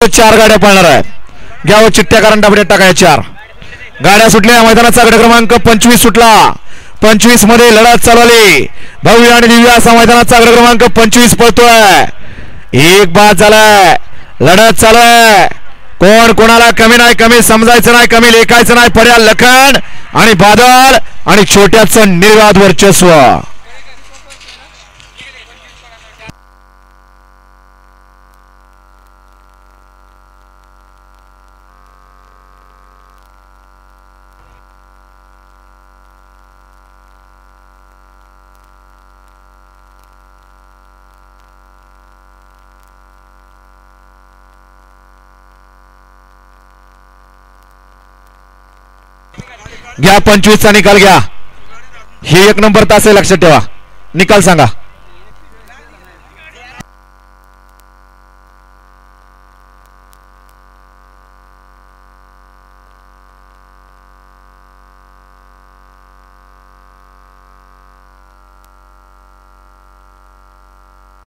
4 गाड्या पळणार आहेत. घ्यावं चिठ्ठ्या कारण डबड्यात टाकाय 4 गाड्या सुटल्या. मैदानाचा गट क्रमांक 25 सुटला. 25 मध्ये लढत चालवली. भव्य आणि दिव्य असा मैदानाचा गट क्रमांक 25 पळतोय. एक बाद झालाय. लढत चालू आहे. कोण कोणाला कमी नाही, कमी समजायचं नाही, कमी लेखायचं नाही. पर्याय लखन आणि बादल आणि छोट्याचं निर्वाद वर्चस्व. घ्या 25 चा निकाल घ्या. ही 1 नंबर तास आहे, लक्षात ठेवा. निकाल सांगा.